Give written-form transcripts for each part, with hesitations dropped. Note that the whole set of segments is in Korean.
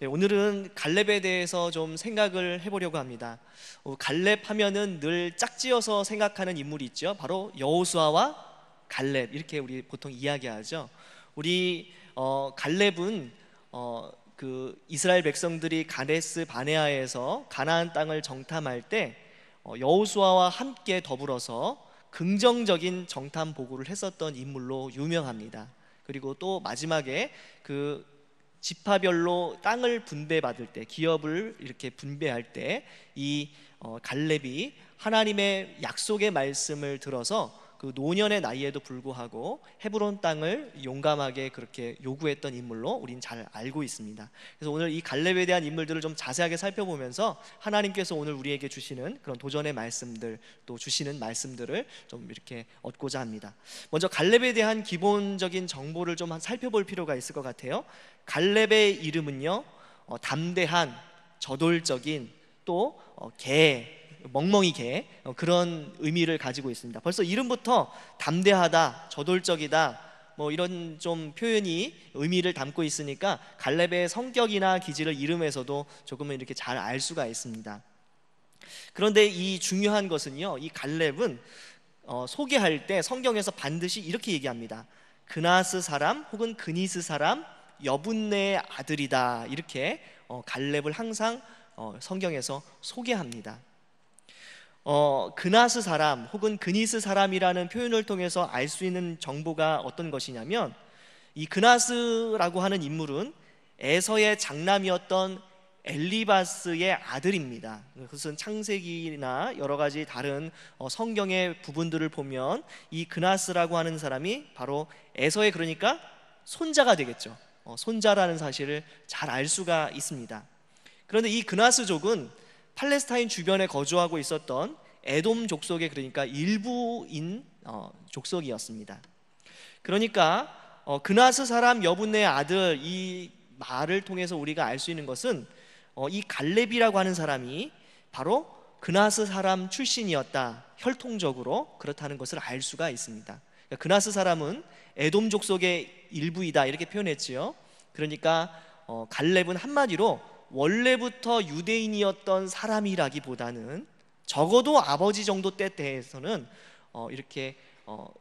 네, 오늘은 갈렙에 대해서 좀 생각을 해보려고 합니다. 갈렙 하면은 늘 짝지어서 생각하는 인물이 있죠. 바로 여호수아와 갈렙, 이렇게 우리 보통 이야기하죠. 우리 갈렙은 그 이스라엘 백성들이 가데스 바네아에서 가나안 땅을 정탐할 때 여호수아와 함께 더불어서 긍정적인 정탐 보고를 했었던 인물로 유명합니다. 그리고 또 마지막에 그 지파별로 땅을 분배받을 때, 기업을 이렇게 분배할 때 이 갈렙이 하나님의 약속의 말씀을 들어서 그 노년의 나이에도 불구하고 헤브론 땅을 용감하게 그렇게 요구했던 인물로 우린 잘 알고 있습니다. 그래서 오늘 이 갈렙에 대한 인물들을 좀 자세하게 살펴보면서 하나님께서 오늘 우리에게 주시는 그런 도전의 말씀들, 또 주시는 말씀들을 좀 이렇게 얻고자 합니다. 먼저 갈렙에 대한 기본적인 정보를 좀 살펴볼 필요가 있을 것 같아요. 갈렙의 이름은요, 담대한, 저돌적인, 또 멍멍이 개, 그런 의미를 가지고 있습니다. 벌써 이름부터 담대하다, 저돌적이다, 뭐 이런 좀 표현이 의미를 담고 있으니까 갈렙의 성격이나 기질을 이름에서도 조금은 이렇게 잘 알 수가 있습니다. 그런데 이 중요한 것은요, 이 갈렙은 소개할 때 성경에서 반드시 이렇게 얘기합니다. 그나스 사람 혹은 그니스 사람 여분네의 아들이다, 이렇게 갈렙을 항상 성경에서 소개합니다. 그나스 사람 혹은 그니스 사람이라는 표현을 통해서 알 수 있는 정보가 어떤 것이냐면, 이 그나스라고 하는 인물은 에서의 장남이었던 엘리바스의 아들입니다. 그것은 창세기나 여러 가지 다른 성경의 부분들을 보면 이 그나스라고 하는 사람이 바로 에서의, 그러니까 손자가 되겠죠. 손자라는 사실을 잘 알 수가 있습니다. 그런데 이 그나스족은 팔레스타인 주변에 거주하고 있었던 에돔 족속의, 그러니까 일부인 족속이었습니다. 그러니까 그나스 사람 여분네의 아들, 이 말을 통해서 우리가 알 수 있는 것은 이 갈렙이라고 하는 사람이 바로 그나스 사람 출신이었다, 혈통적으로 그렇다는 것을 알 수가 있습니다. 그러니까 그나스 사람은 에돔 족속의 일부이다, 이렇게 표현했지요. 그러니까 갈렙은 한마디로 원래부터 유대인이었던 사람이라기보다는 적어도 아버지 정도 때에서는 이렇게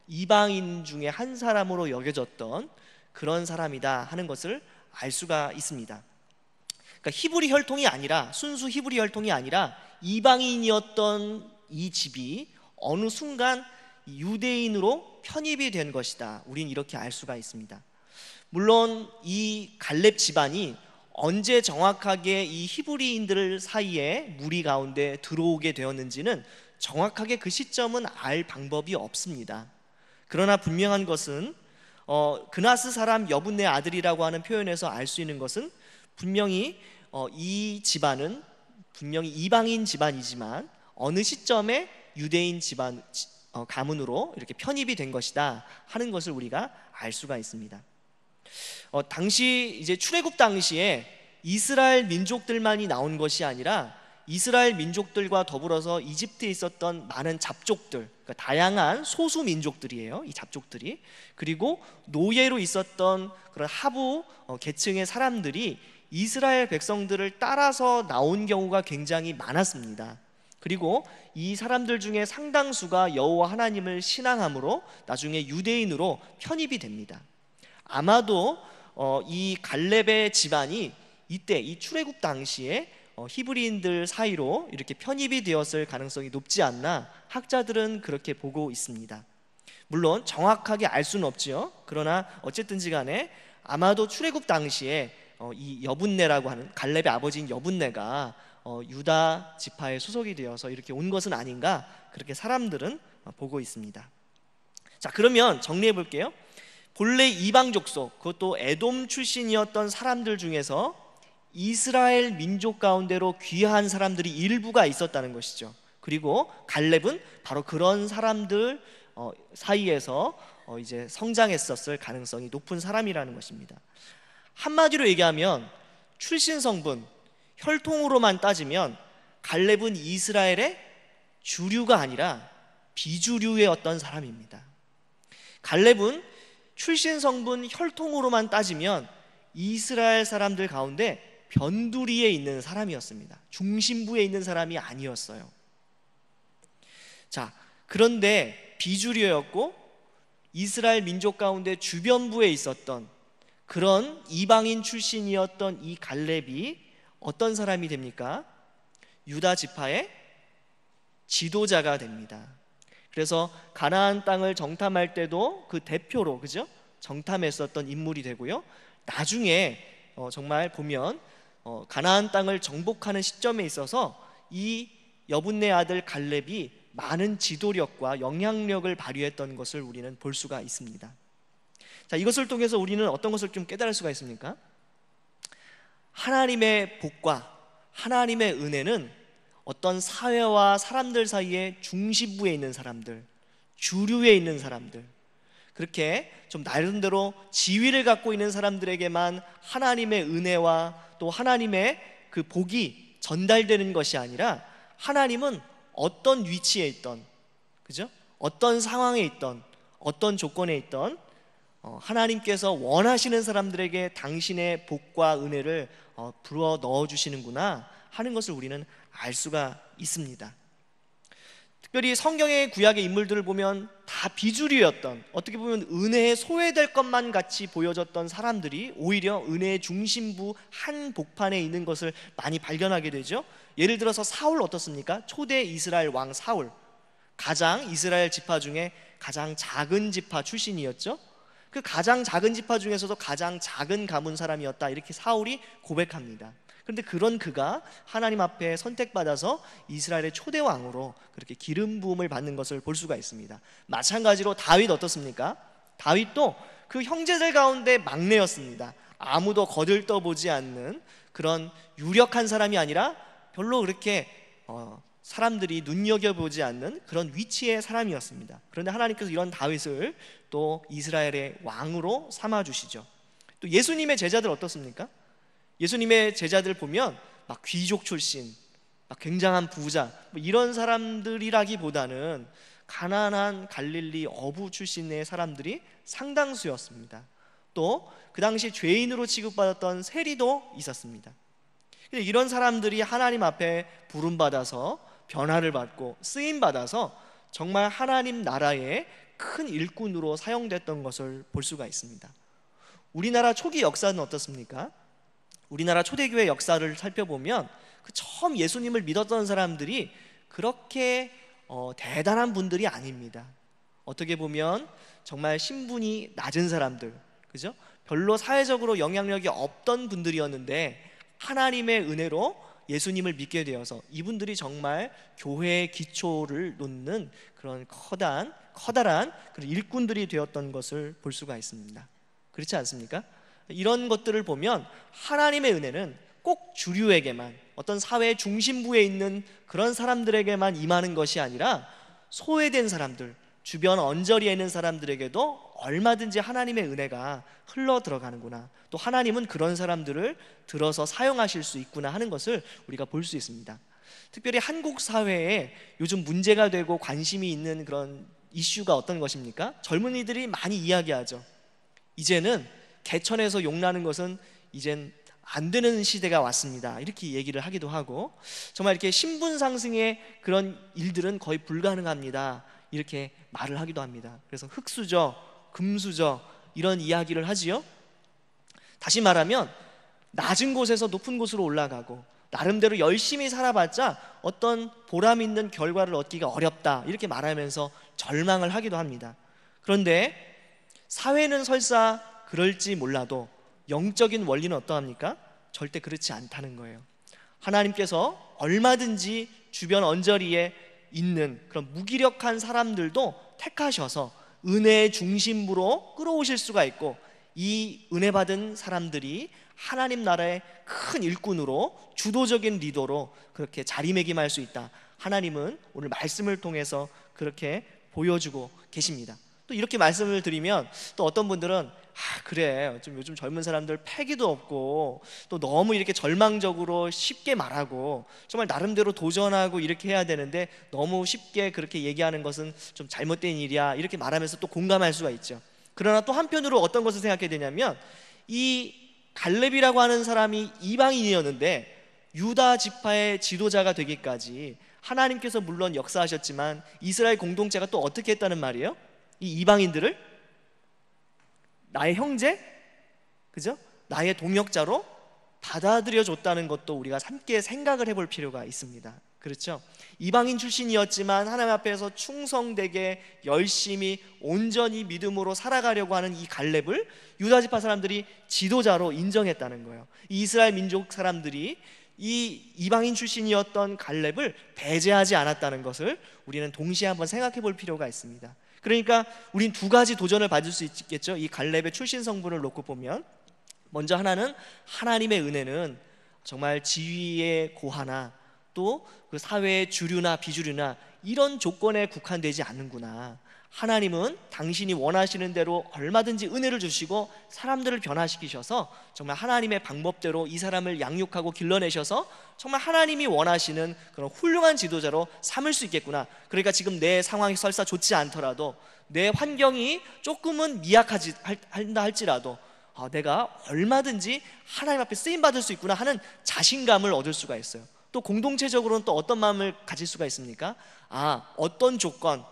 이방인 중에 한 사람으로 여겨졌던 그런 사람이다 하는 것을 알 수가 있습니다. 그러니까 히브리 혈통이 아니라, 순수 히브리 혈통이 아니라 이방인이었던 이 집이 어느 순간 유대인으로 편입이 된 것이다, 우린 이렇게 알 수가 있습니다. 물론 이 갈렙 집안이 언제 정확하게 이 히브리인들 사이에 무리 가운데 들어오게 되었는지는 정확하게 그 시점은 알 방법이 없습니다. 그러나 분명한 것은 그나스 사람 여분네 아들이라고 하는 표현에서 알 수 있는 것은 분명히 이 집안은 분명히 이방인 집안이지만 어느 시점에 유대인 집안 가문으로 이렇게 편입이 된 것이다 하는 것을 우리가 알 수가 있습니다. 당시 이제 출애굽 당시에 이스라엘 민족들만이 나온 것이 아니라 이스라엘 민족들과 더불어서 이집트에 있었던 많은 잡족들, 그러니까 다양한 소수 민족들이에요, 이 잡족들이. 그리고 노예로 있었던 그런 하부 계층의 사람들이 이스라엘 백성들을 따라서 나온 경우가 굉장히 많았습니다. 그리고 이 사람들 중에 상당수가 여호와 하나님을 신앙함으로 나중에 유대인으로 편입이 됩니다. 아마도 이 갈렙의 집안이 이때 이 출애굽 당시에 히브리인들 사이로 이렇게 편입이 되었을 가능성이 높지 않나, 학자들은 그렇게 보고 있습니다. 물론 정확하게 알 수는 없지요. 그러나 어쨌든지 간에 아마도 출애굽 당시에 이 여분네라고 하는 갈렙의 아버지인 여분네가 유다 지파에 소속이 되어서 이렇게 온 것은 아닌가, 그렇게 사람들은 보고 있습니다. 자, 그러면 정리해 볼게요. 본래 이방 족속, 그것도 에돔 출신이었던 사람들 중에서 이스라엘 민족 가운데로 귀한 사람들이 일부가 있었다는 것이죠. 그리고 갈렙은 바로 그런 사람들 사이에서 이제 성장했었을 가능성이 높은 사람이라는 것입니다. 한마디로 얘기하면 출신 성분, 혈통으로만 따지면 갈렙은 이스라엘의 주류가 아니라 비주류의 어떤 사람입니다. 갈렙은 출신 성분 혈통으로만 따지면 이스라엘 사람들 가운데 변두리에 있는 사람이었습니다. 중심부에 있는 사람이 아니었어요. 자, 그런데 비주류였고 이스라엘 민족 가운데 주변부에 있었던 그런 이방인 출신이었던 이 갈렙이 어떤 사람이 됩니까? 유다 지파의 지도자가 됩니다. 그래서 가나안 땅을 정탐할 때도 그 대표로, 그죠? 정탐했었던 인물이 되고요. 나중에 정말 보면 가나안 땅을 정복하는 시점에 있어서 이 여분네 아들 갈렙이 많은 지도력과 영향력을 발휘했던 것을 우리는 볼 수가 있습니다. 자, 이것을 통해서 우리는 어떤 것을 좀 깨달을 수가 있습니까? 하나님의 복과 하나님의 은혜는 어떤 사회와 사람들 사이에 중심부에 있는 사람들, 주류에 있는 사람들, 그렇게 좀 나름대로 지위를 갖고 있는 사람들에게만 하나님의 은혜와 또 하나님의 그 복이 전달되는 것이 아니라 하나님은 어떤 위치에 있던, 그죠? 어떤 상황에 있던, 어떤 조건에 있던 하나님께서 원하시는 사람들에게 당신의 복과 은혜를 불어 넣어 주시는구나 하는 것을 우리는 알 수가 있습니다. 특별히 성경의 구약의 인물들을 보면 다 비주류였던, 어떻게 보면 은혜에 소외될 것만 같이 보여졌던 사람들이 오히려 은혜의 중심부 한 복판에 있는 것을 많이 발견하게 되죠. 예를 들어서 사울 어떻습니까? 초대 이스라엘 왕 사울, 가장 이스라엘 지파 중에 가장 작은 지파 출신이었죠. 그 가장 작은 지파 중에서도 가장 작은 가문 사람이었다, 이렇게 사울이 고백합니다. 그런데 그런 그가 하나님 앞에 선택받아서 이스라엘의 초대 왕으로 그렇게 기름 부음을 받는 것을 볼 수가 있습니다. 마찬가지로 다윗 어떻습니까? 다윗도 그 형제들 가운데 막내였습니다. 아무도 거들떠보지 않는 그런 유력한 사람이 아니라 별로 그렇게 사람들이 눈여겨보지 않는 그런 위치의 사람이었습니다. 그런데 하나님께서 이런 다윗을 또 이스라엘의 왕으로 삼아주시죠. 또 예수님의 제자들 어떻습니까? 예수님의 제자들 보면 막 귀족 출신, 막 굉장한 부자, 뭐 이런 사람들이라기보다는 가난한 갈릴리 어부 출신의 사람들이 상당수였습니다. 또 그 당시 죄인으로 취급받았던 세리도 있었습니다. 이런 사람들이 하나님 앞에 부름받아서 변화를 받고 쓰임받아서 정말 하나님 나라의 큰 일꾼으로 사용됐던 것을 볼 수가 있습니다. 우리나라 초기 역사는 어떻습니까? 우리나라 초대교회 역사를 살펴보면 그 처음 예수님을 믿었던 사람들이 그렇게 대단한 분들이 아닙니다. 어떻게 보면 정말 신분이 낮은 사람들, 그죠? 별로 사회적으로 영향력이 없던 분들이었는데 하나님의 은혜로 예수님을 믿게 되어서 이분들이 정말 교회의 기초를 놓는 그런 커다란 그런 일꾼들이 되었던 것을 볼 수가 있습니다. 그렇지 않습니까? 이런 것들을 보면 하나님의 은혜는 꼭 주류에게만, 어떤 사회의 중심부에 있는 그런 사람들에게만 임하는 것이 아니라 소외된 사람들, 주변 언저리에 있는 사람들에게도 얼마든지 하나님의 은혜가 흘러 들어가는구나, 또 하나님은 그런 사람들을 들어서 사용하실 수 있구나 하는 것을 우리가 볼 수 있습니다. 특별히 한국 사회에 요즘 문제가 되고 관심이 있는 그런 이슈가 어떤 것입니까? 젊은이들이 많이 이야기하죠. 이제는 개천에서 용나는 것은 이젠 안 되는 시대가 왔습니다, 이렇게 얘기를 하기도 하고, 정말 이렇게 신분 상승의 그런 일들은 거의 불가능합니다, 이렇게 말을 하기도 합니다. 그래서 흙수저, 금수저 이런 이야기를 하지요. 다시 말하면 낮은 곳에서 높은 곳으로 올라가고 나름대로 열심히 살아봤자 어떤 보람 있는 결과를 얻기가 어렵다, 이렇게 말하면서 절망을 하기도 합니다. 그런데 사회는 설사 그럴지 몰라도 영적인 원리는 어떠합니까? 절대 그렇지 않다는 거예요. 하나님께서 얼마든지 주변 언저리에 있는 그런 무기력한 사람들도 택하셔서 은혜의 중심부로 끌어오실 수가 있고, 이 은혜 받은 사람들이 하나님 나라의 큰 일꾼으로, 주도적인 리더로 그렇게 자리매김할 수 있다. 하나님은 오늘 말씀을 통해서 그렇게 보여주고 계십니다. 또 이렇게 말씀을 드리면 또 어떤 분들은 그래, 좀 요즘 젊은 사람들 패기도 없고 또 너무 이렇게 절망적으로 쉽게 말하고 정말 나름대로 도전하고 이렇게 해야 되는데 너무 쉽게 그렇게 얘기하는 것은 좀 잘못된 일이야, 이렇게 말하면서 또 공감할 수가 있죠. 그러나 또 한편으로 어떤 것을 생각해야 되냐면 이 갈렙이라고 하는 사람이 이방인이었는데 유다 지파의 지도자가 되기까지 하나님께서 물론 역사하셨지만 이스라엘 공동체가 또 어떻게 했다는 말이에요? 이 이방인들을 나의 형제, 그죠? 나의 동역자로 받아들여 줬다는 것도 우리가 함께 생각을 해볼 필요가 있습니다. 그렇죠? 이방인 출신이었지만 하나님 앞에서 충성되게 열심히 온전히 믿음으로 살아가려고 하는 이 갈렙을 유다 지파 사람들이 지도자로 인정했다는 거예요. 이 이스라엘 민족 사람들이 이 이방인 출신이었던 갈렙을 배제하지 않았다는 것을 우리는 동시에 한번 생각해 볼 필요가 있습니다. 그러니까 우린 두 가지 도전을 받을 수 있겠죠. 이 갈렙의 출신 성분을 놓고 보면, 먼저 하나는 하나님의 은혜는 정말 지위의 고하나 또 그 사회의 주류나 비주류나 이런 조건에 국한되지 않는구나. 하나님은 당신이 원하시는 대로 얼마든지 은혜를 주시고 사람들을 변화시키셔서 정말 하나님의 방법대로 이 사람을 양육하고 길러내셔서 정말 하나님이 원하시는 그런 훌륭한 지도자로 삼을 수 있겠구나. 그러니까 지금 내 상황이 설사 좋지 않더라도, 내 환경이 조금은 미약하지 한다 할지라도 내가 얼마든지 하나님 앞에 쓰임받을 수 있구나 하는 자신감을 얻을 수가 있어요. 또 공동체적으로는 또 어떤 마음을 가질 수가 있습니까? 어떤 조건,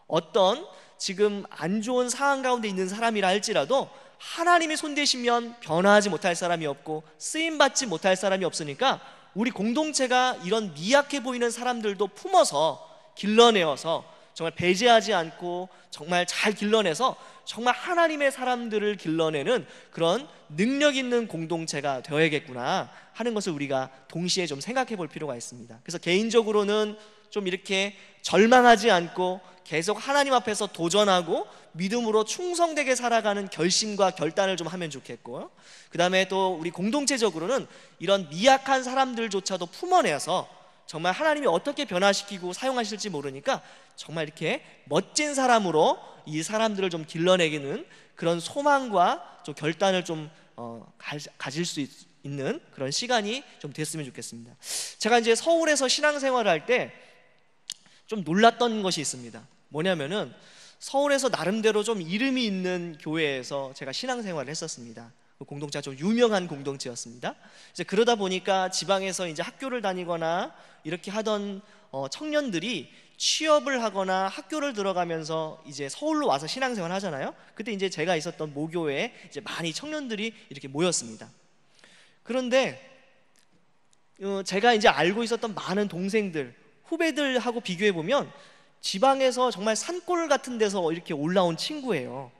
어떤 지금 안 좋은 상황 가운데 있는 사람이라 할지라도 하나님이 손대시면 변화하지 못할 사람이 없고 쓰임받지 못할 사람이 없으니까 우리 공동체가 이런 미약해 보이는 사람들도 품어서 길러내어서 정말 배제하지 않고 정말 잘 길러내서 정말 하나님의 사람들을 길러내는 그런 능력 있는 공동체가 되어야겠구나 하는 것을 우리가 동시에 좀 생각해 볼 필요가 있습니다. 그래서 개인적으로는 좀 이렇게 절망하지 않고 계속 하나님 앞에서 도전하고 믿음으로 충성되게 살아가는 결심과 결단을 좀 하면 좋겠고, 그 다음에 또 우리 공동체적으로는 이런 미약한 사람들조차도 품어내서 정말 하나님이 어떻게 변화시키고 사용하실지 모르니까 정말 이렇게 멋진 사람으로 이 사람들을 좀 길러내기는 그런 소망과 좀 결단을 좀 가질 수 있는 그런 시간이 좀 됐으면 좋겠습니다. 제가 이제 서울에서 신앙생활을 할 때 좀 놀랐던 것이 있습니다. 뭐냐면은 서울에서 나름대로 좀 이름이 있는 교회에서 제가 신앙생활을 했었습니다. 그 공동체가 좀 유명한 공동체였습니다. 이제 그러다 보니까 지방에서 이제 학교를 다니거나 이렇게 하던 청년들이 취업을 하거나 학교를 들어가면서 이제 서울로 와서 신앙생활을 하잖아요. 그때 이제 제가 있었던 모교회에 이제 많이 청년들이 이렇게 모였습니다. 그런데 제가 이제 알고 있었던 많은 동생들, 후배들하고 비교해 보면 지방에서 정말 산골 같은 데서 이렇게 올라온 친구예요.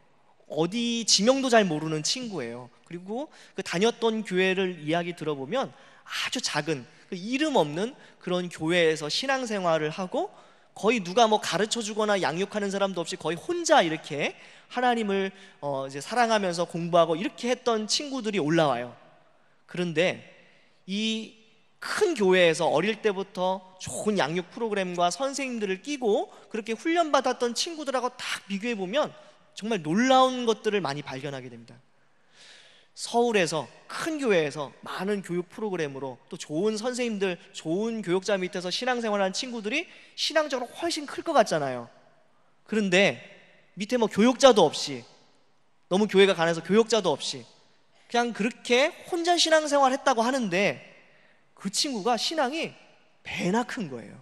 어디 지명도 잘 모르는 친구예요. 그리고 그 다녔던 교회를 이야기 들어보면 아주 작은 그 이름 없는 그런 교회에서 신앙생활을 하고 거의 누가 뭐 가르쳐 주거나 양육하는 사람도 없이 거의 혼자 이렇게 하나님을 이제 사랑하면서 공부하고 이렇게 했던 친구들이 올라와요. 그런데 이 큰 교회에서 어릴 때부터 좋은 양육 프로그램과 선생님들을 끼고 그렇게 훈련받았던 친구들하고 딱 비교해 보면 정말 놀라운 것들을 많이 발견하게 됩니다. 서울에서 큰 교회에서 많은 교육 프로그램으로 또 좋은 선생님들, 좋은 교육자 밑에서 신앙생활하는 친구들이 신앙적으로 훨씬 클 것 같잖아요. 그런데 밑에 뭐 교육자도 없이, 너무 교회가 가난해서 교육자도 없이 그냥 그렇게 혼자 신앙생활 했다고 하는데 그 친구가 신앙이 배나 큰 거예요.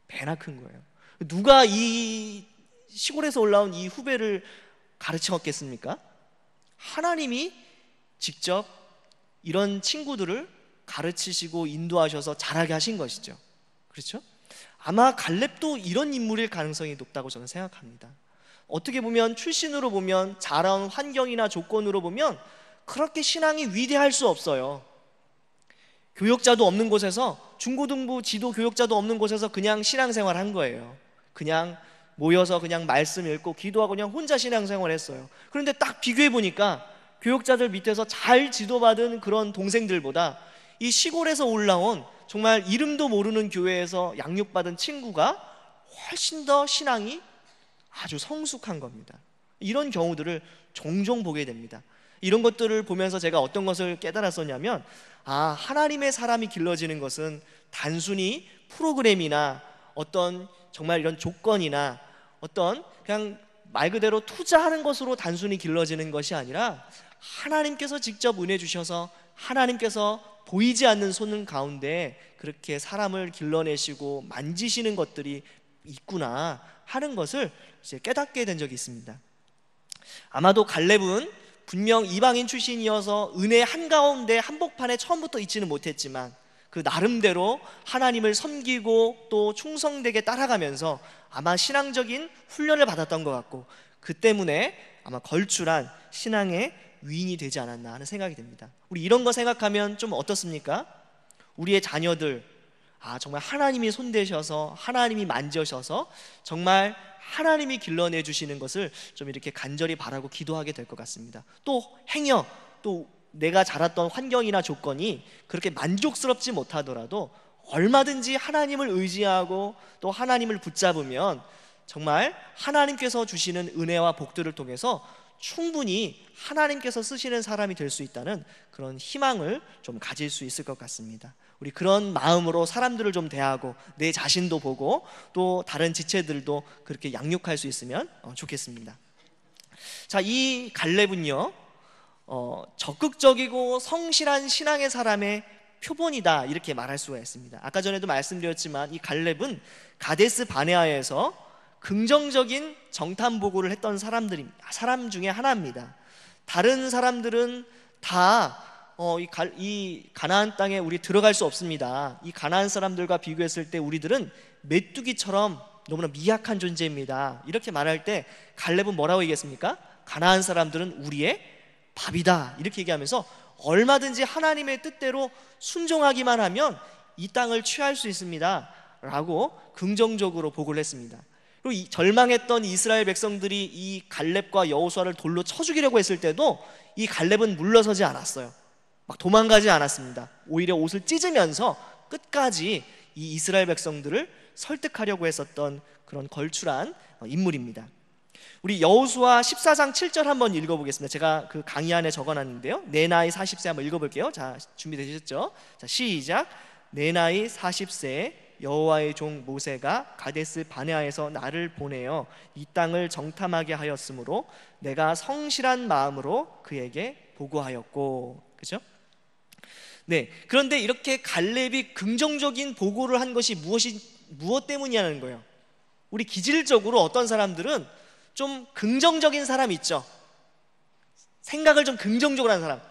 배나 큰 거예요. 누가 이 시골에서 올라온 이 후배를 가르쳤겠습니까? 하나님이 직접 이런 친구들을 가르치시고 인도하셔서 자라게 하신 것이죠. 그렇죠? 아마 갈렙도 이런 인물일 가능성이 높다고 저는 생각합니다. 어떻게 보면 출신으로 보면, 자란 환경이나 조건으로 보면 그렇게 신앙이 위대할 수 없어요. 교역자도 없는 곳에서, 중고등부 지도 교역자도 없는 곳에서 그냥 신앙생활 한 거예요. 그냥 모여서 그냥 말씀 읽고 기도하고 그냥 혼자 신앙생활 했어요. 그런데 딱 비교해 보니까 교역자들 밑에서 잘 지도받은 그런 동생들보다 이 시골에서 올라온 정말 이름도 모르는 교회에서 양육받은 친구가 훨씬 더 신앙이 아주 성숙한 겁니다. 이런 경우들을 종종 보게 됩니다. 이런 것들을 보면서 제가 어떤 것을 깨달았었냐면, 하나님의 사람이 길러지는 것은 단순히 프로그램이나 어떤 정말 이런 조건이나 어떤 그냥 말 그대로 투자하는 것으로 단순히 길러지는 것이 아니라 하나님께서 직접 은혜 주셔서 하나님께서 보이지 않는 손 가운데 그렇게 사람을 길러내시고 만지시는 것들이 있구나 하는 것을 이제 깨닫게 된 적이 있습니다. 아마도 갈렙은 분명 이방인 출신이어서 은혜 한가운데 한복판에 처음부터 있지는 못했지만 그 나름대로 하나님을 섬기고 또 충성되게 따라가면서 아마 신앙적인 훈련을 받았던 것 같고, 그 때문에 아마 걸출한 신앙의 위인이 되지 않았나 하는 생각이 듭니다. 우리 이런 거 생각하면 좀 어떻습니까? 우리의 자녀들, 정말 하나님이 손대셔서 하나님이 만져셔서 정말 하나님이 길러내 주시는 것을 좀 이렇게 간절히 바라고 기도하게 될 것 같습니다. 또 행여 또 내가 자랐던 환경이나 조건이 그렇게 만족스럽지 못하더라도 얼마든지 하나님을 의지하고 또 하나님을 붙잡으면 정말 하나님께서 주시는 은혜와 복들을 통해서 충분히 하나님께서 쓰시는 사람이 될 수 있다는 그런 희망을 좀 가질 수 있을 것 같습니다. 우리 그런 마음으로 사람들을 좀 대하고 내 자신도 보고 또 다른 지체들도 그렇게 양육할 수 있으면 좋겠습니다. 자, 이 갈렙은요 적극적이고 성실한 신앙의 사람의 표본이다 이렇게 말할 수가 있습니다. 아까 전에도 말씀드렸지만 이 갈렙은 가데스 바네아에서 긍정적인 정탐 보고를 했던 사람 중에 하나입니다. 다른 사람들은 다 이 가나안 땅에 우리 들어갈 수 없습니다. 이 가나안 사람들과 비교했을 때 우리들은 메뚜기처럼 너무나 미약한 존재입니다. 이렇게 말할 때 갈렙은 뭐라고 얘기했습니까? 가나안 사람들은 우리의 밥이다 이렇게 얘기하면서 얼마든지 하나님의 뜻대로 순종하기만 하면 이 땅을 취할 수 있습니다 라고 긍정적으로 보고를 했습니다. 그리고 이 절망했던 이스라엘 백성들이 이 갈렙과 여호수아를 돌로 쳐 죽이려고 했을 때도 이 갈렙은 물러서지 않았어요. 막 도망가지 않았습니다. 오히려 옷을 찢으면서 끝까지 이 이스라엘 백성들을 설득하려고 했었던 그런 걸출한 인물입니다. 우리 여호수아 14장 7절 한번 읽어보겠습니다. 제가 그 강의 안에 적어놨는데요, 내 나이 40세 한번 읽어볼게요. 자, 준비되셨죠? 자, 시작. 내 나이 40세 여호와의 종 모세가 가데스 바네아에서 나를 보내어 이 땅을 정탐하게 하였으므로 내가 성실한 마음으로 그에게 보고하였고. 그죠? 네, 그런데 이렇게 갈렙이 긍정적인 보고를 한 것이 무엇 때문이냐는 거예요. 우리 기질적으로 어떤 사람들은 좀 긍정적인 사람이 있죠. 생각을 좀 긍정적으로 하는 사람,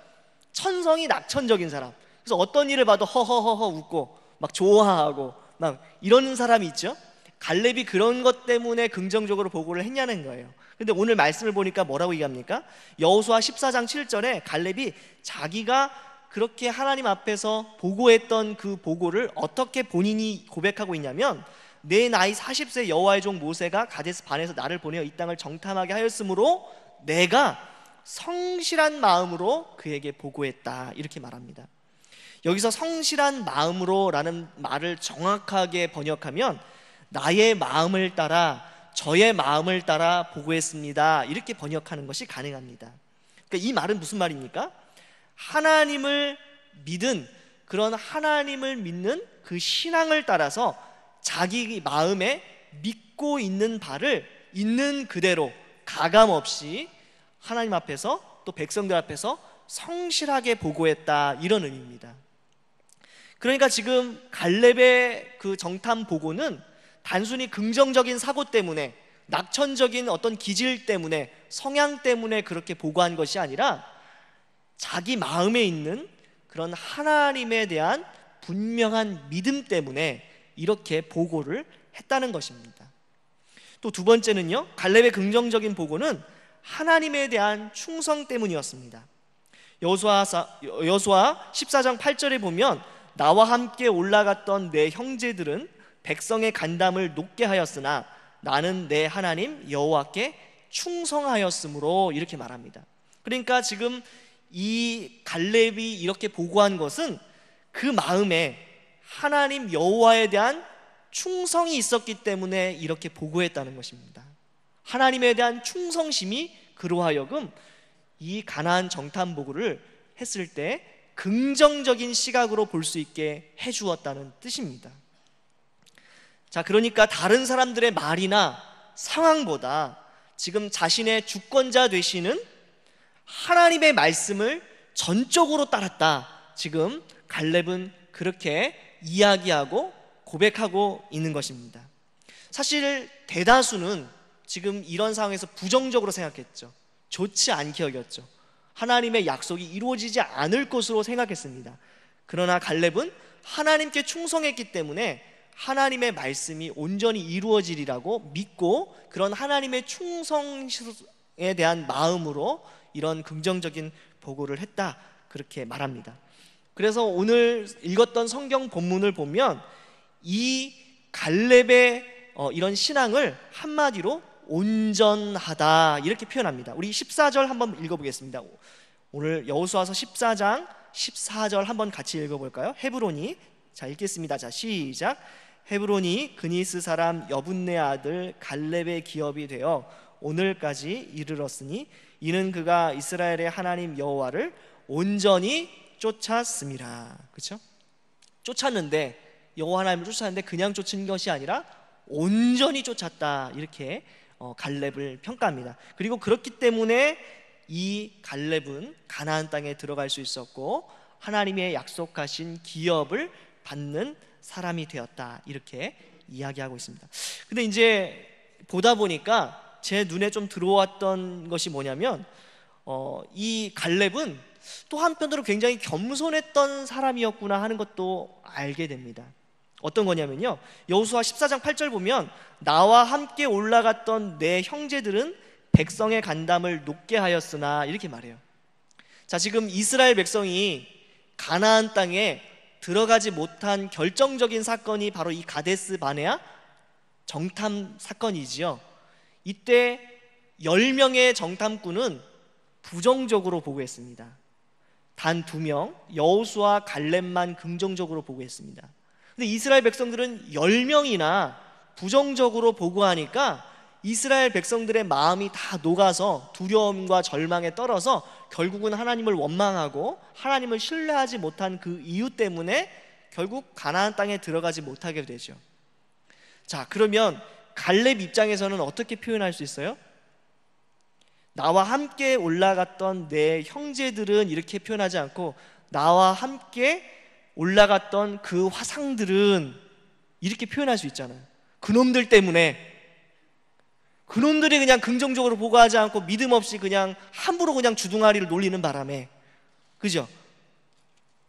천성이 낙천적인 사람. 그래서 어떤 일을 봐도 허허허허 웃고 막 좋아하고 막 이런 사람이 있죠. 갈렙이 그런 것 때문에 긍정적으로 보고를 했냐는 거예요. 근데 오늘 말씀을 보니까 뭐라고 얘기합니까? 여호수아 14장 7절에 갈렙이 자기가 그렇게 하나님 앞에서 보고했던 그 보고를 어떻게 본인이 고백하고 있냐면, 내 나이 40세 여호와의 종 모세가 가데스 바네아에서 나를 보내어 이 땅을 정탐하게 하였으므로 내가 성실한 마음으로 그에게 보고했다 이렇게 말합니다. 여기서 성실한 마음으로 라는 말을 정확하게 번역하면 나의 마음을 따라 저의 마음을 따라 보고했습니다 이렇게 번역하는 것이 가능합니다. 그러니까 이 말은 무슨 말입니까? 하나님을 믿은 그런 하나님을 믿는 그 신앙을 따라서 자기 마음에 믿고 있는 바를 있는 그대로 가감없이 하나님 앞에서 또 백성들 앞에서 성실하게 보고했다 이런 의미입니다. 그러니까 지금 갈렙의 그 정탐 보고는 단순히 긍정적인 사고 때문에, 낙천적인 어떤 기질 때문에, 성향 때문에 그렇게 보고한 것이 아니라 자기 마음에 있는 그런 하나님에 대한 분명한 믿음 때문에 이렇게 보고를 했다는 것입니다. 또 두 번째는요, 갈렙의 긍정적인 보고는 하나님에 대한 충성 때문이었습니다. 여호수아 14장 8절에 보면 나와 함께 올라갔던 내 형제들은 백성의 간담을 높게 하였으나 나는 내 하나님 여호와께 충성하였으므로 이렇게 말합니다. 그러니까 지금 이 갈렙이 이렇게 보고한 것은 그 마음에 하나님 여호와에 대한 충성이 있었기 때문에 이렇게 보고했다는 것입니다. 하나님에 대한 충성심이 그로 하여금 이 가나안 정탐 보고를 했을 때 긍정적인 시각으로 볼 수 있게 해주었다는 뜻입니다. 자, 그러니까 다른 사람들의 말이나 상황보다 지금 자신의 주권자 되시는 하나님의 말씀을 전적으로 따랐다. 지금 갈렙은 그렇게 이야기하고 고백하고 있는 것입니다. 사실 대다수는 지금 이런 상황에서 부정적으로 생각했죠. 좋지 않게 여겼죠. 하나님의 약속이 이루어지지 않을 것으로 생각했습니다. 그러나 갈렙은 하나님께 충성했기 때문에 하나님의 말씀이 온전히 이루어지리라고 믿고 그런 하나님의 충성에 대한 마음으로 이런 긍정적인 보고를 했다, 그렇게 말합니다. 그래서 오늘 읽었던 성경 본문을 보면 이 갈렙의 이런 신앙을 한마디로 온전하다 이렇게 표현합니다. 우리 14절 한번 읽어보겠습니다. 오늘 여호수아서 14장 14절 한번 같이 읽어볼까요? 헤브론이, 자 읽겠습니다. 자 시작. 헤브론이 그니스 사람 여분네 아들 갈렙의 기업이 되어 오늘까지 이르렀으니 이는 그가 이스라엘의 하나님 여호와를 온전히 쫓았음이라. 그렇죠? 쫓았는데, 여호와 하나님을 쫓았는데 그냥 쫓은 것이 아니라 온전히 쫓았다, 이렇게 갈렙을 평가합니다. 그리고 그렇기 때문에 이 갈렙은 가나안 땅에 들어갈 수 있었고 하나님의 약속하신 기업을 받는 사람이 되었다, 이렇게 이야기하고 있습니다. 근데 이제 보다 보니까 제 눈에 좀 들어왔던 것이 뭐냐면 이 갈렙은 또 한편으로 굉장히 겸손했던 사람이었구나 하는 것도 알게 됩니다. 어떤 거냐면요, 여호수아 14장 8절 보면 나와 함께 올라갔던 내 형제들은 백성의 간담을 높게 하였으나, 이렇게 말해요. 자, 지금 이스라엘 백성이 가나안 땅에 들어가지 못한 결정적인 사건이 바로 이 가데스 바네아 정탐 사건이지요. 이때 10명의 정탐꾼은 부정적으로 보고했습니다. 단 2명, 여호수아 갈렙만 긍정적으로 보고했습니다. 근데 이스라엘 백성들은 10명이나 부정적으로 보고하니까 이스라엘 백성들의 마음이 다 녹아서 두려움과 절망에 떨어서 결국은 하나님을 원망하고 하나님을 신뢰하지 못한 그 이유 때문에 결국 가나안 땅에 들어가지 못하게 되죠. 자, 그러면 갈렙 입장에서는 어떻게 표현할 수 있어요? 나와 함께 올라갔던 내 형제들은, 이렇게 표현하지 않고 나와 함께 올라갔던 그 화상들은, 이렇게 표현할 수 있잖아요. 그놈들 때문에, 그놈들이 그냥 긍정적으로 보고하지 않고 믿음 없이 그냥 함부로 그냥 주둥아리를 놀리는 바람에, 그죠?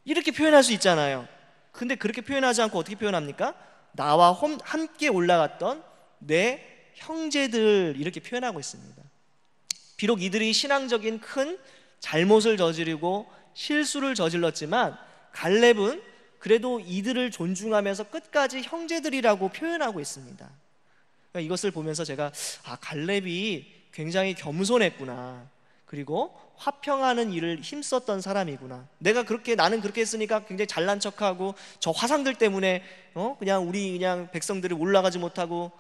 이렇게 표현할 수 있잖아요. 근데 그렇게 표현하지 않고 어떻게 표현합니까? 나와 함께 올라갔던 내 형제들, 이렇게 표현하고 있습니다. 비록 이들이 신앙적인 큰 잘못을 저지르고 실수를 저질렀지만 갈렙은 그래도 이들을 존중하면서 끝까지 형제들이라고 표현하고 있습니다. 그러니까 이것을 보면서 제가 갈렙이 굉장히 겸손했구나, 그리고 화평하는 일을 힘썼던 사람이구나. 나는 그렇게 했으니까 굉장히 잘난 척하고 저 화상들 때문에 그냥 우리 그냥 백성들이 올라가지 못하고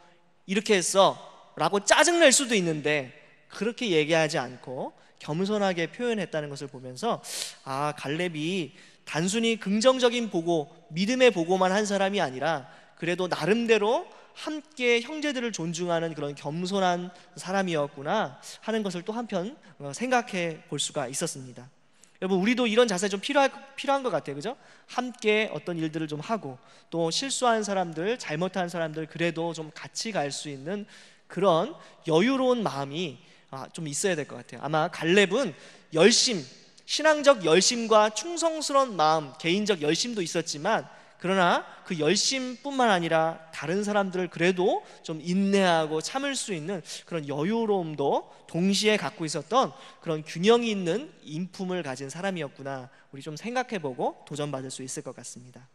이렇게 했어 라고 짜증낼 수도 있는데 그렇게 얘기하지 않고 겸손하게 표현했다는 것을 보면서 갈렙이 단순히 긍정적인 보고, 믿음의 보고만 한 사람이 아니라 그래도 나름대로 함께 형제들을 존중하는 그런 겸손한 사람이었구나 하는 것을 또 한편 생각해 볼 수가 있었습니다. 여러분, 우리도 이런 자세 좀 필요한 것 같아요. 그죠? 함께 어떤 일들을 좀 하고 또 실수한 사람들, 잘못한 사람들 그래도 좀 같이 갈 수 있는 그런 여유로운 마음이 좀 있어야 될 것 같아요. 아마 갈렙은 신앙적 열심과 충성스러운 마음, 개인적 열심도 있었지만 그러나 그 열심뿐만 아니라 다른 사람들을 그래도 좀 인내하고 참을 수 있는 그런 여유로움도 동시에 갖고 있었던 그런 균형이 있는 인품을 가진 사람이었구나, 우리 좀 생각해보고 도전받을 수 있을 것 같습니다.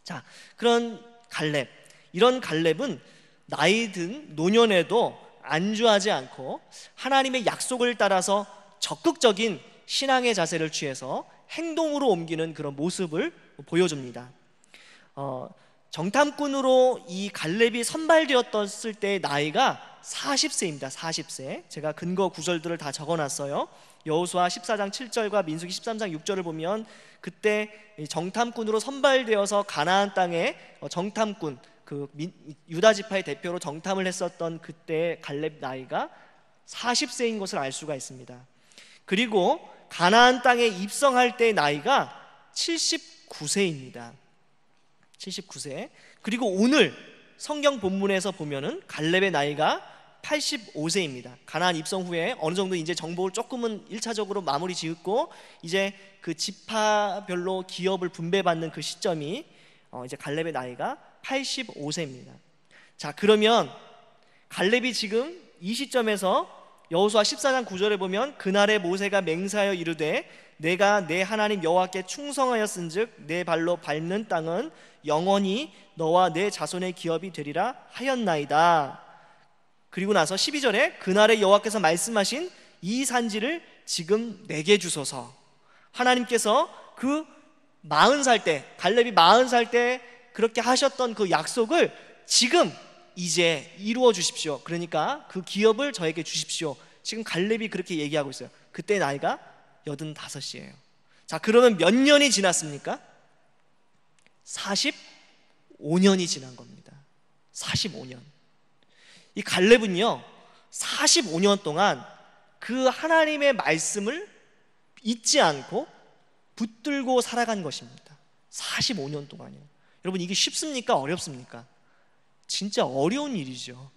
자, 그런 갈렙, 이런 갈렙은 나이 든 노년에도 안주하지 않고 하나님의 약속을 따라서 적극적인 신앙의 자세를 취해서 행동으로 옮기는 그런 모습을 보여줍니다. 정탐꾼으로 이 갈렙이 선발되었을 때의 나이가 40세입니다. 40세. 제가 근거 구절들을 다 적어놨어요. 여호수아 14장 7절과 민수기 13장 6절을 보면 그때 정탐꾼으로 선발되어서 가나안 땅에 정탐꾼, 유다 지파의 대표로 정탐을 했었던 그때 갈렙 나이가 40세인 것을 알 수가 있습니다. 그리고 가나안 땅에 입성할 때의 나이가 79세입니다. 79세. 그리고 오늘 성경 본문에서 보면은 갈렙의 나이가 85세입니다. 가나안 입성 후에 어느 정도 이제 정복을 조금은 1차적으로 마무리 지었고, 이제 그 지파별로 기업을 분배받는 그 시점이 이제 갈렙의 나이가 85세입니다. 자, 그러면 갈렙이 지금 이 시점에서 여호수아 14장 9절에 보면 그날에 모세가 맹세하여 이르되 내가 내 하나님 여호와께 충성하였은즉 내 발로 밟는 땅은 영원히 너와 내 자손의 기업이 되리라 하였나이다. 그리고 나서 12절에 그날에 여호와께서 말씀하신 이 산지를 지금 내게 주소서. 하나님께서 그 40살 때, 갈렙이 40살 때 그렇게 하셨던 그 약속을 지금 이제 이루어 주십시오. 그러니까 그 기업을 저에게 주십시오. 지금 갈렙이 그렇게 얘기하고 있어요. 그때 나이가 85이에요. 자, 그러면 몇 년이 지났습니까? 45년이 지난 겁니다. 45년. 이 갈렙은요 45년 동안 그 하나님의 말씀을 잊지 않고 붙들고 살아간 것입니다. 45년 동안이요. 여러분, 이게 쉽습니까? 어렵습니까? 진짜 어려운 일이죠.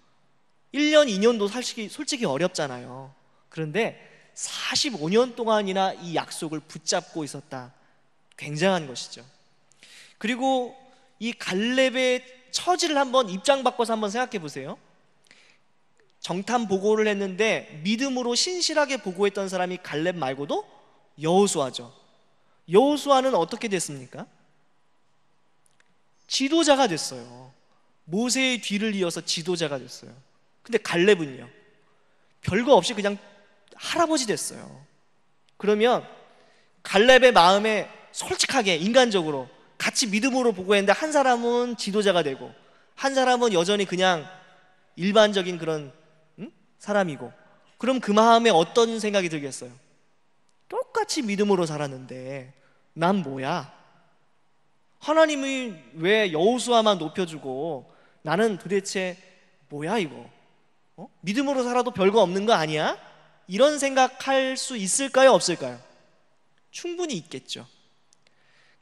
1년, 2년도 솔직히 어렵잖아요. 그런데 45년 동안이나 이 약속을 붙잡고 있었다. 굉장한 것이죠. 그리고 이 갈렙의 처지를 한번 입장 바꿔서 한번 생각해 보세요. 정탐 보고를 했는데 믿음으로 신실하게 보고했던 사람이 갈렙 말고도 여호수아죠. 여호수아는 어떻게 됐습니까? 지도자가 됐어요. 모세의 뒤를 이어서 지도자가 됐어요. 근데 갈렙은요 별거 없이 그냥 할아버지 됐어요. 그러면 갈렙의 마음에 솔직하게 인간적으로 같이 믿음으로 보고했는데 한 사람은 지도자가 되고 한 사람은 여전히 그냥 일반적인 그런 사람이고, 그럼 그 마음에 어떤 생각이 들겠어요? 똑같이 믿음으로 살았는데 난 뭐야? 하나님이 왜 여호수아만 높여주고 나는 도대체 뭐야 이거? 믿음으로 살아도 별거 없는 거 아니야? 이런 생각할 수 있을까요? 없을까요? 충분히 있겠죠.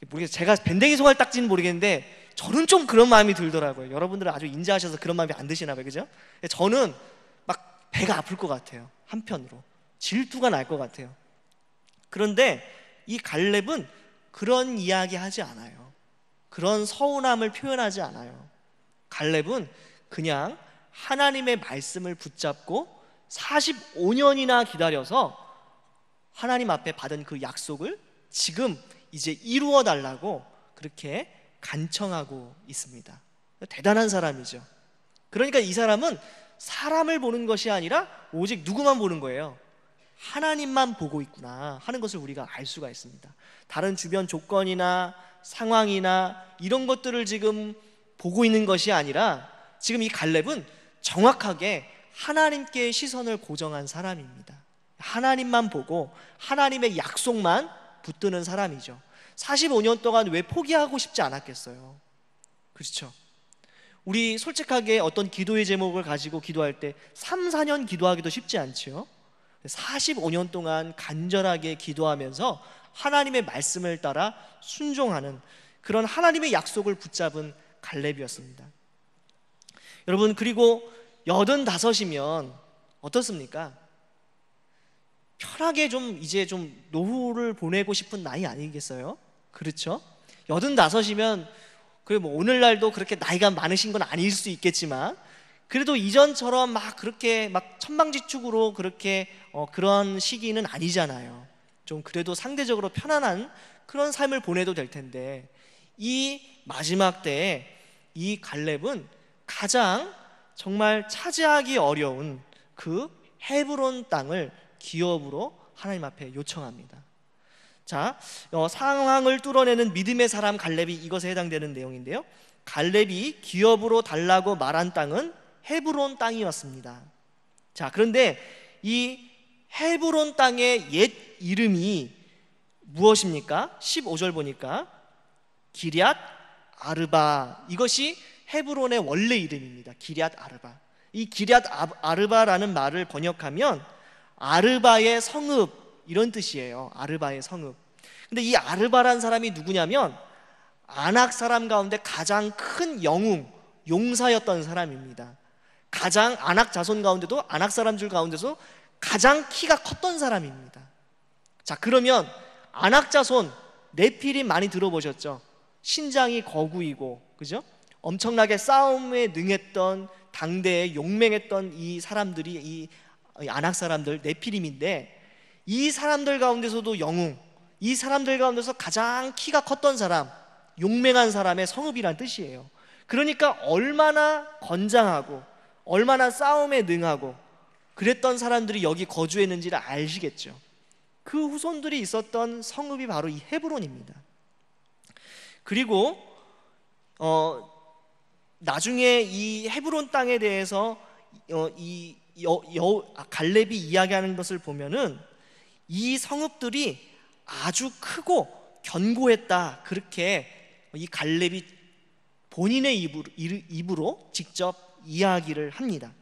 모르겠어요. 제가 밴댕이 송알딱지는 모르겠는데 저는 좀 그런 마음이 들더라고요. 여러분들은 아주 인자하셔서 그런 마음이 안 드시나 봐요. 그죠? 저는 막 배가 아플 것 같아요. 한편으로 질투가 날 것 같아요. 그런데 이 갈렙은 그런 이야기 하지 않아요. 그런 서운함을 표현하지 않아요. 갈렙은 그냥 하나님의 말씀을 붙잡고 45년이나 기다려서 하나님 앞에 받은 그 약속을 지금 이제 이루어 달라고 그렇게 간청하고 있습니다. 대단한 사람이죠. 그러니까 이 사람은 사람을 보는 것이 아니라 오직 누구만 보는 거예요? 하나님만 보고 있구나 하는 것을 우리가 알 수가 있습니다. 다른 주변 조건이나 상황이나 이런 것들을 지금 보고 있는 것이 아니라 지금 이 갈렙은 정확하게 하나님께 시선을 고정한 사람입니다. 하나님만 보고 하나님의 약속만 붙드는 사람이죠. 45년 동안 왜 포기하고 싶지 않았겠어요? 그렇죠? 우리 솔직하게 어떤 기도의 제목을 가지고 기도할 때 3, 4년 기도하기도 쉽지 않죠. 45년 동안 간절하게 기도하면서 하나님의 말씀을 따라 순종하는 그런 하나님의 약속을 붙잡은 갈렙이었습니다. 여러분, 그리고 85이면 어떻습니까? 편하게 좀 이제 좀 노후를 보내고 싶은 나이 아니겠어요? 그렇죠? 85이면 그래 뭐 오늘날도 그렇게 나이가 많으신 건 아닐 수 있겠지만 그래도 이전처럼 막 그렇게 막 천방지축으로 그렇게 그런 시기는 아니잖아요. 좀 그래도 상대적으로 편안한 그런 삶을 보내도 될 텐데 이 마지막 때에 이 갈렙은 가장 정말 차지하기 어려운 그 헤브론 땅을 기업으로 하나님 앞에 요청합니다. 자, 상황을 뚫어내는 믿음의 사람 갈렙이 이것에 해당되는 내용인데요. 갈렙이 기업으로 달라고 말한 땅은 헤브론 땅이었습니다. 자, 그런데 이 헤브론 땅의 옛 이름이 무엇입니까? 15절 보니까 기럇 아르바, 이것이 헤브론의 원래 이름입니다. 기럇 아르바. 이 기럇 아르바라는 말을 번역하면 아르바의 성읍 이런 뜻이에요. 아르바의 성읍. 근데 이 아르바란 사람이 누구냐면 아낙 사람 가운데 가장 큰 영웅, 용사였던 사람입니다. 가장 아낙 자손 가운데도, 아낙 사람들 가운데서 가장 키가 컸던 사람입니다. 자, 그러면 아낙 자손 네피림 많이 들어보셨죠? 신장이 거구이고, 그죠? 엄청나게 싸움에 능했던, 당대에 용맹했던 이 사람들이 이 아낙 사람들 네피림인데, 이 사람들 가운데서도 영웅, 이 사람들 가운데서 가장 키가 컸던 사람, 용맹한 사람의 성읍이란 뜻이에요. 그러니까 얼마나 건장하고 얼마나 싸움에 능하고 그랬던 사람들이 여기 거주했는지를 아시겠죠. 그 후손들이 있었던 성읍이 바로 이 헤브론입니다. 그리고 나중에 이 헤브론 땅에 대해서 갈렙이 이야기하는 것을 보면은 이 성읍들이 아주 크고 견고했다, 그렇게 이 갈렙이 본인의 입으로 직접 이야기를 합니다.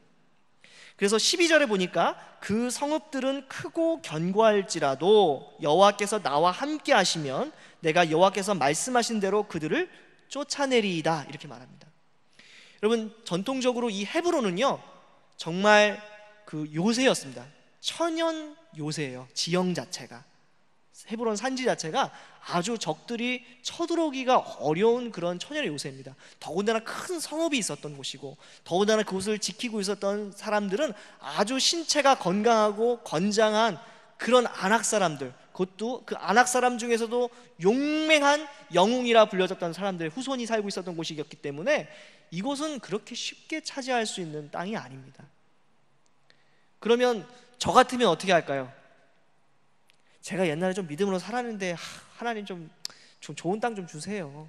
그래서 12절에 보니까 그 성읍들은 크고 견고할지라도 여호와께서 나와 함께 하시면 내가 여호와께서 말씀하신 대로 그들을 쫓아내리이다, 이렇게 말합니다. 여러분, 전통적으로 이 헤브론은요 정말 그 요새였습니다. 천연 요새예요. 지형 자체가, 헤브론 산지 자체가 아주 적들이 쳐들어오기가 어려운 그런 천연의 요새입니다. 더군다나 큰 성읍이 있었던 곳이고, 더군다나 그곳을 지키고 있었던 사람들은 아주 신체가 건강하고 건장한 그런 아낙 사람들, 그것도 그 아낙 사람 중에서도 용맹한 영웅이라 불려졌던 사람들의 후손이 살고 있었던 곳이었기 때문에 이곳은 그렇게 쉽게 차지할 수 있는 땅이 아닙니다. 그러면 저 같으면 어떻게 할까요? 제가 옛날에 좀 믿음으로 살았는데 하나님 좀 좋은 땅 좀 주세요.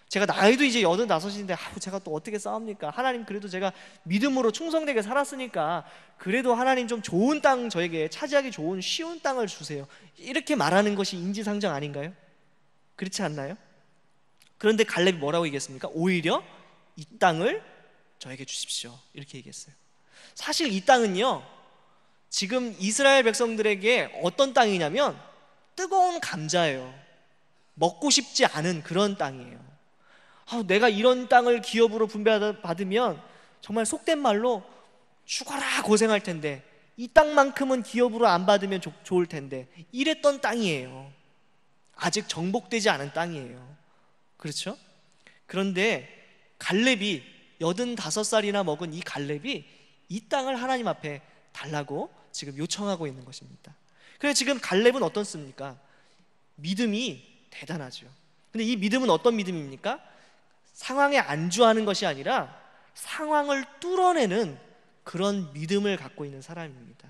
제가 나이도 이제 85인데 제가 또 어떻게 싸웁니까? 하나님, 그래도 제가 믿음으로 충성되게 살았으니까 그래도 하나님 좀 좋은 땅, 저에게 차지하기 좋은 쉬운 땅을 주세요. 이렇게 말하는 것이 인지상정 아닌가요? 그렇지 않나요? 그런데 갈렙이 뭐라고 얘기했습니까? 오히려 이 땅을 저에게 주십시오, 이렇게 얘기했어요. 사실 이 땅은요 지금 이스라엘 백성들에게 어떤 땅이냐면 뜨거운 감자예요. 먹고 싶지 않은 그런 땅이에요. 내가 이런 땅을 기업으로 분배받으면 정말 속된 말로 죽어라 고생할 텐데, 이 땅만큼은 기업으로 안 받으면 좋을 텐데, 이랬던 땅이에요. 아직 정복되지 않은 땅이에요. 그렇죠? 그런데 갈렙이 85살이나 먹은 이 갈렙이 이 땅을 하나님 앞에 달라고 지금 요청하고 있는 것입니다. 그래서 지금 갈렙은 어떻습니까? 믿음이 대단하죠. 근데 이 믿음은 어떤 믿음입니까? 상황에 안주하는 것이 아니라 상황을 뚫어내는 그런 믿음을 갖고 있는 사람입니다.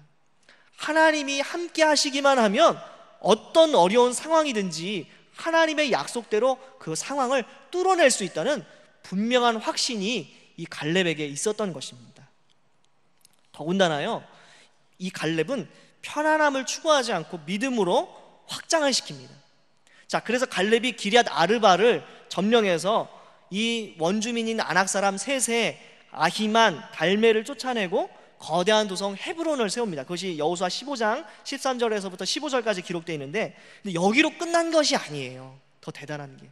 하나님이 함께 하시기만 하면 어떤 어려운 상황이든지 하나님의 약속대로 그 상황을 뚫어낼 수 있다는 분명한 확신이 이 갈렙에게 있었던 것입니다. 더군다나요, 이 갈렙은 편안함을 추구하지 않고 믿음으로 확장을 시킵니다. 자, 그래서 갈렙이 기럇 아르바를 점령해서 이 원주민인 아낙 사람 셋의 아히만, 달메를 쫓아내고 거대한 도성 헤브론을 세웁니다. 그것이 여호수아 15장 13절에서부터 15절까지 기록되어 있는데, 근데 여기로 끝난 것이 아니에요. 더 대단한 게,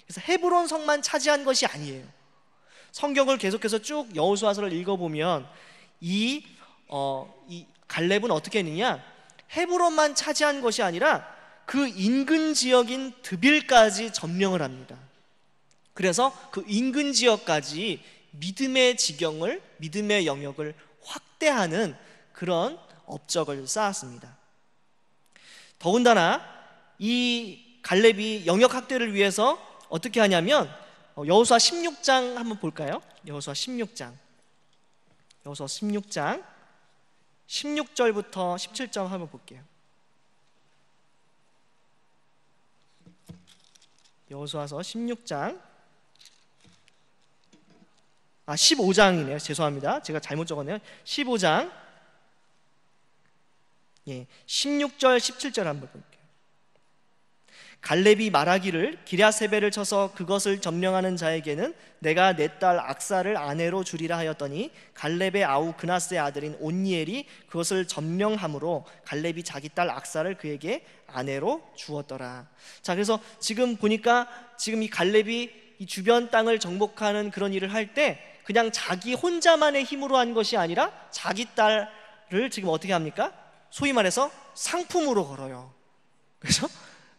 그래서 헤브론 성만 차지한 것이 아니에요. 성경을 계속해서 쭉 여호수아서를 읽어보면 이 갈렙은 어떻게 했느냐, 헤브론만 차지한 것이 아니라 그 인근 지역인 드빌까지 점령을 합니다. 그래서 그 인근 지역까지 믿음의 지경을, 믿음의 영역을 확대하는 그런 업적을 쌓았습니다. 더군다나 이 갈렙이 영역 확대를 위해서 어떻게 하냐면 여호수아 16장 한번 볼까요? 여호수아 16장 16절부터 17절 한번 볼게요. 여호수아서 16장 15장이네요. 죄송합니다. 제가 잘못 적었네요. 15장 16절 17절 한번 볼게요. 갈렙이 말하기를 기랴세벨을 쳐서 그것을 점령하는 자에게는 내가 내 딸 악사를 아내로 주리라 하였더니 갈렙의 아우 그나스의 아들인 온니엘이 그것을 점령함으로 갈렙이 자기 딸 악사를 그에게 아내로 주었더라. 자, 그래서 지금 보니까 지금 이 갈렙이 이 주변 땅을 정복하는 그런 일을 할 때 그냥 자기 혼자만의 힘으로 한 것이 아니라 자기 딸을 지금 어떻게 합니까? 소위 말해서 상품으로 걸어요. 그래서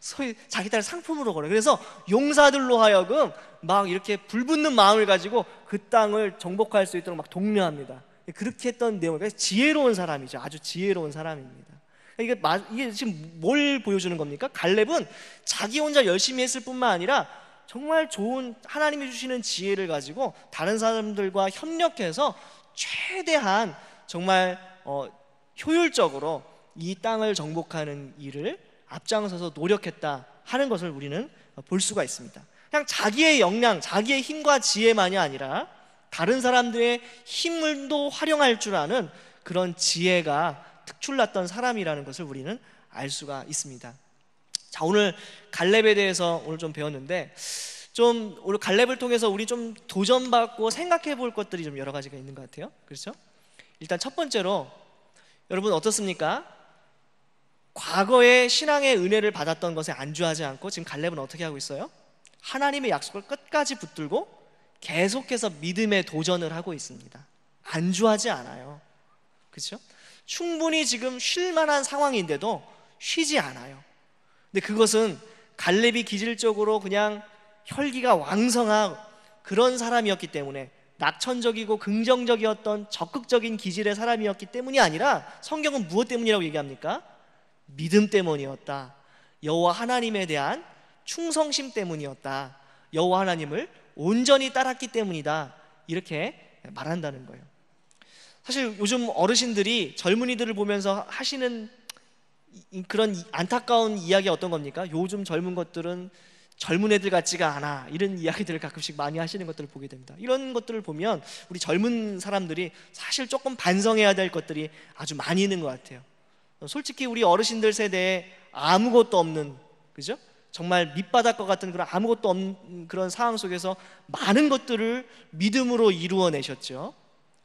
소위 자기 딸을 상품으로 걸어요. 그래서 용사들로 하여금 막 이렇게 불붙는 마음을 가지고 그 땅을 정복할 수 있도록 막 독려합니다. 그렇게 했던 내용을, 그래서 지혜로운 사람이죠. 아주 지혜로운 사람입니다. 이게 지금 뭘 보여주는 겁니까? 갈렙은 자기 혼자 열심히 했을 뿐만 아니라 정말 좋은 하나님이 주시는 지혜를 가지고 다른 사람들과 협력해서 최대한 정말 효율적으로 이 땅을 정복하는 일을 앞장서서 노력했다 하는 것을 우리는 볼 수가 있습니다. 그냥 자기의 역량, 자기의 힘과 지혜만이 아니라 다른 사람들의 힘을도 활용할 줄 아는 그런 지혜가 특출났던 사람이라는 것을 우리는 알 수가 있습니다. 자, 오늘 갈렙에 대해서 오늘 좀 배웠는데, 좀 오늘 갈렙을 통해서 우리 좀 도전받고 생각해 볼 것들이 좀 여러 가지가 있는 것 같아요. 그렇죠? 일단 첫 번째로, 여러분 어떻습니까? 과거에 신앙의 은혜를 받았던 것에 안주하지 않고 지금 갈렙은 어떻게 하고 있어요? 하나님의 약속을 끝까지 붙들고 계속해서 믿음의 도전을 하고 있습니다. 안주하지 않아요. 그렇죠? 충분히 지금 쉴 만한 상황인데도 쉬지 않아요. 근데 그것은 갈렙이 기질적으로 그냥 혈기가 왕성한 그런 사람이었기 때문에, 낙천적이고 긍정적이었던 적극적인 기질의 사람이었기 때문이 아니라, 성경은 무엇 때문이라고 얘기합니까? 믿음 때문이었다. 여호와 하나님에 대한 충성심 때문이었다. 여호와 하나님을 온전히 따랐기 때문이다. 이렇게 말한다는 거예요. 사실 요즘 어르신들이 젊은이들을 보면서 하시는 그런 안타까운 이야기가 어떤 겁니까? 요즘 젊은 것들은 젊은 애들 같지가 않아, 이런 이야기들을 가끔씩 많이 하시는 것들을 보게 됩니다. 이런 것들을 보면 우리 젊은 사람들이 사실 조금 반성해야 될 것들이 아주 많이 있는 것 같아요. 솔직히 우리 어르신들 세대에 아무것도 없는, 그죠? 정말 밑바닥과 같은 그런 아무것도 없는 그런 상황 속에서 많은 것들을 믿음으로 이루어내셨죠.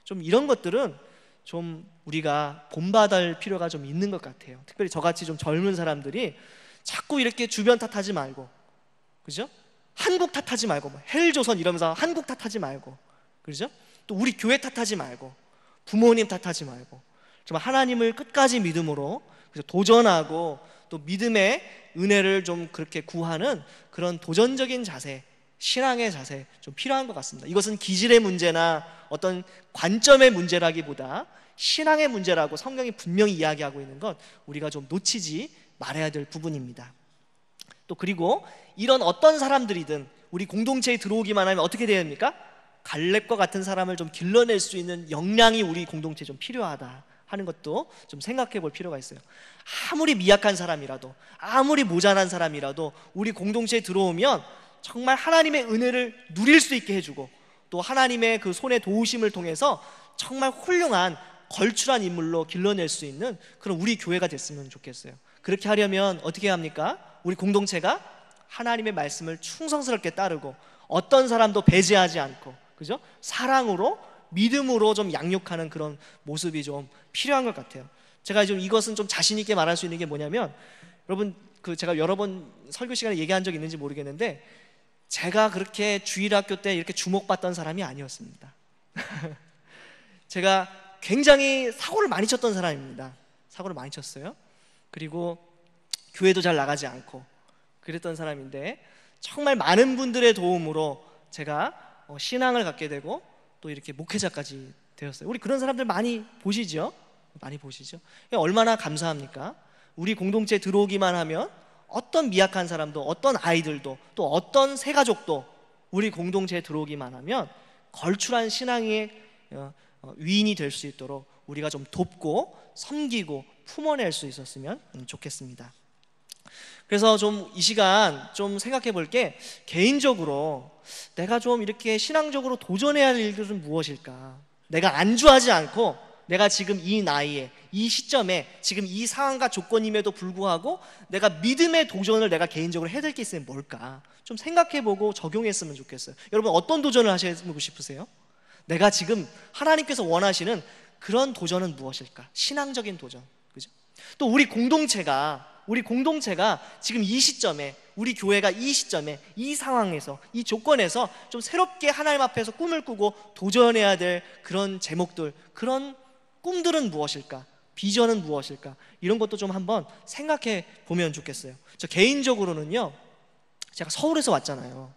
좀 이런 것들은 좀 우리가 본받을 필요가 좀 있는 것 같아요. 특별히 저같이 좀 젊은 사람들이 자꾸 이렇게 주변 탓하지 말고, 그죠? 한국 탓하지 말고, 뭐 헬조선 이러면서 한국 탓하지 말고, 그죠? 또 우리 교회 탓하지 말고, 부모님 탓하지 말고, 정말 하나님을 끝까지 믿음으로 도전하고 또 믿음의 은혜를 좀 그렇게 구하는 그런 도전적인 자세, 신앙의 자세 좀 필요한 것 같습니다. 이것은 기질의 문제나 어떤 관점의 문제라기보다 신앙의 문제라고 성경이 분명히 이야기하고 있는 것, 우리가 좀 놓치지 말아야 될 부분입니다. 또 그리고 이런 어떤 사람들이든 우리 공동체에 들어오기만 하면 어떻게 돼야 됩니까? 갈렙과 같은 사람을 좀 길러낼 수 있는 역량이 우리 공동체에 좀 필요하다 하는 것도 좀 생각해 볼 필요가 있어요. 아무리 미약한 사람이라도, 아무리 모자란 사람이라도 우리 공동체에 들어오면 정말 하나님의 은혜를 누릴 수 있게 해주고, 또 하나님의 그 손의 도우심을 통해서 정말 훌륭한 걸출한 인물로 길러낼 수 있는 그런 우리 교회가 됐으면 좋겠어요. 그렇게 하려면 어떻게 합니까? 우리 공동체가 하나님의 말씀을 충성스럽게 따르고 어떤 사람도 배제하지 않고, 그죠? 사랑으로, 믿음으로 좀 양육하는 그런 모습이 좀 필요한 것 같아요. 제가 좀 이것은 좀 자신 있게 말할 수 있는 게 뭐냐면, 여러분 제가 여러 번 설교 시간에 얘기한 적 있는지 모르겠는데, 제가 그렇게 주일학교 때 이렇게 주목받던 사람이 아니었습니다. 제가 굉장히 사고를 많이 쳤던 사람입니다. 사고를 많이 쳤어요. 그리고 교회도 잘 나가지 않고 그랬던 사람인데, 정말 많은 분들의 도움으로 제가 신앙을 갖게 되고 또 이렇게 목회자까지 되었어요. 우리 그런 사람들 많이 보시죠? 많이 보시죠? 얼마나 감사합니까? 우리 공동체에 들어오기만 하면 어떤 미약한 사람도, 어떤 아이들도, 또 어떤 새가족도 우리 공동체에 들어오기만 하면 걸출한 신앙의 위인이 될 수 있도록 우리가 좀 돕고 섬기고 품어낼 수 있었으면 좋겠습니다. 그래서 좀 이 시간 좀 생각해 볼 게, 개인적으로 내가 좀 이렇게 신앙적으로 도전해야 할 일들은 무엇일까? 내가 안주하지 않고 내가 지금 이 나이에, 이 시점에, 지금 이 상황과 조건임에도 불구하고 내가 믿음의 도전을 내가 개인적으로 해야 될 게 있으면 뭘까? 좀 생각해보고 적용했으면 좋겠어요. 여러분, 어떤 도전을 하시고 싶으세요? 내가 지금 하나님께서 원하시는 그런 도전은 무엇일까? 신앙적인 도전, 그죠? 또 우리 공동체가 지금 이 시점에, 우리 교회가 이 시점에, 이 상황에서, 이 조건에서 좀 새롭게 하나님 앞에서 꿈을 꾸고 도전해야 될 그런 제목들, 그런 꿈들은 무엇일까? 비전은 무엇일까? 이런 것도 좀 한번 생각해 보면 좋겠어요. 저 개인적으로는요, 제가 서울에서 왔잖아요.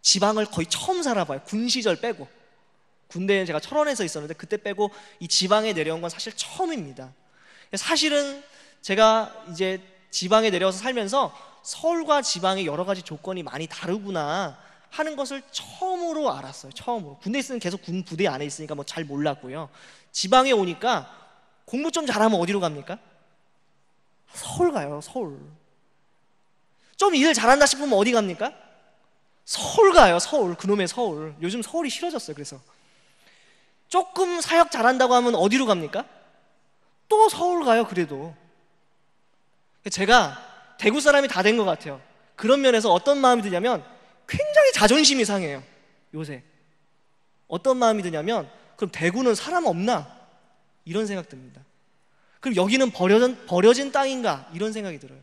지방을 거의 처음 살아봐요. 군 시절 빼고. 군대에 제가 철원에서 있었는데 그때 빼고 이 지방에 내려온 건 사실 처음입니다. 사실은 제가 이제 지방에 내려와서 살면서 서울과 지방의 여러 가지 조건이 많이 다르구나 하는 것을 처음으로 알았어요. 처음으로. 군대에 있으면 계속 군 부대 안에 있으니까 뭐 잘 몰랐고요. 지방에 오니까 공부 좀 잘하면 어디로 갑니까? 서울 가요. 서울. 좀 일 잘한다 싶으면 어디 갑니까? 서울 가요. 서울. 그놈의 서울. 요즘 서울이 싫어졌어요. 그래서 조금 사역 잘한다고 하면 어디로 갑니까? 또 서울 가요. 그래도 제가 대구 사람이 다 된 것 같아요. 그런 면에서 어떤 마음이 드냐면 굉장히 자존심이 상해요. 요새 어떤 마음이 드냐면 그럼 대구는 사람 없나? 이런 생각 듭니다. 그럼 여기는 버려진 땅인가? 이런 생각이 들어요.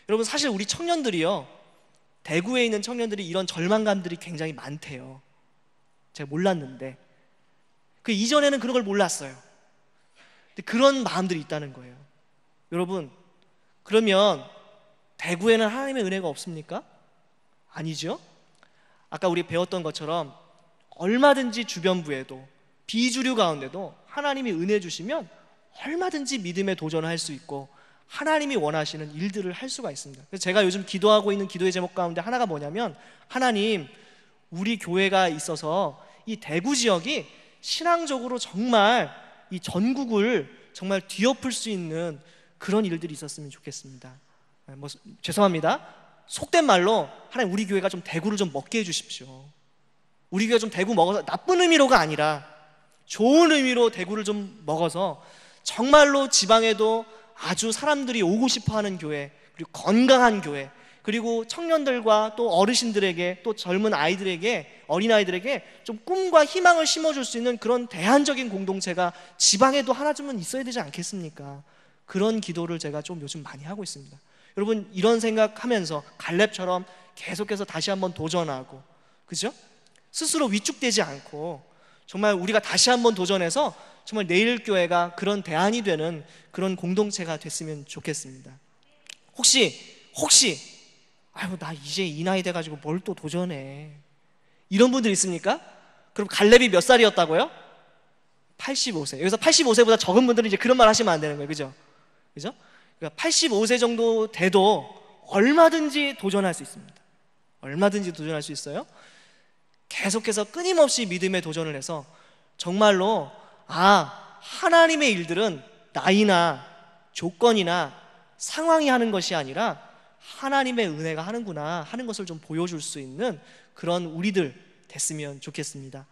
여러분, 사실 우리 청년들이요, 대구에 있는 청년들이 이런 절망감들이 굉장히 많대요. 제가 몰랐는데 그 이전에는 그런 걸 몰랐어요. 근데 그런 마음들이 있다는 거예요. 여러분, 그러면 대구에는 하나님의 은혜가 없습니까? 아니죠. 아까 우리 배웠던 것처럼 얼마든지 주변부에도, 비주류 가운데도 하나님이 은혜 주시면 얼마든지 믿음의 도전을 할 수 있고 하나님이 원하시는 일들을 할 수가 있습니다. 그래서 제가 요즘 기도하고 있는 기도의 제목 가운데 하나가 뭐냐면, 하나님, 우리 교회가 있어서 이 대구 지역이 신앙적으로 정말 이 전국을 정말 뒤엎을 수 있는 그런 일들이 있었으면 좋겠습니다. 죄송합니다. 속된 말로 하나님, 우리 교회가 좀 대구를 좀 먹게 해주십시오. 우리 교회가 좀 대구 먹어서, 나쁜 의미로가 아니라 좋은 의미로 대구를 좀 먹어서 정말로 지방에도 아주 사람들이 오고 싶어하는 교회, 그리고 건강한 교회, 그리고 청년들과 또 어르신들에게, 또 젊은 아이들에게, 어린아이들에게 좀 꿈과 희망을 심어줄 수 있는 그런 대안적인 공동체가 지방에도 하나쯤은 있어야 되지 않겠습니까? 그런 기도를 제가 좀 요즘 많이 하고 있습니다. 여러분, 이런 생각하면서 갈렙처럼 계속해서 다시 한번 도전하고, 그죠? 스스로 위축되지 않고 정말 우리가 다시 한번 도전해서 정말 내일 교회가 그런 대안이 되는 그런 공동체가 됐으면 좋겠습니다. 혹시 아유, 나 이제 이 나이 돼가지고 뭘 또 도전해, 이런 분들 있습니까? 그럼 갈렙이 몇 살이었다고요? 85세. 여기서 85세보다 적은 분들은 이제 그런 말 하시면 안 되는 거예요. 그죠? 그러니까 85세 정도 돼도 얼마든지 도전할 수 있습니다. 얼마든지 도전할 수 있어요. 계속해서 끊임없이 믿음의 도전을 해서 정말로 하나님의 일들은 나이나 조건이나 상황이 하는 것이 아니라 하나님의 은혜가 하는구나 하는 것을 좀 보여줄 수 있는 그런 우리들 됐으면 좋겠습니다.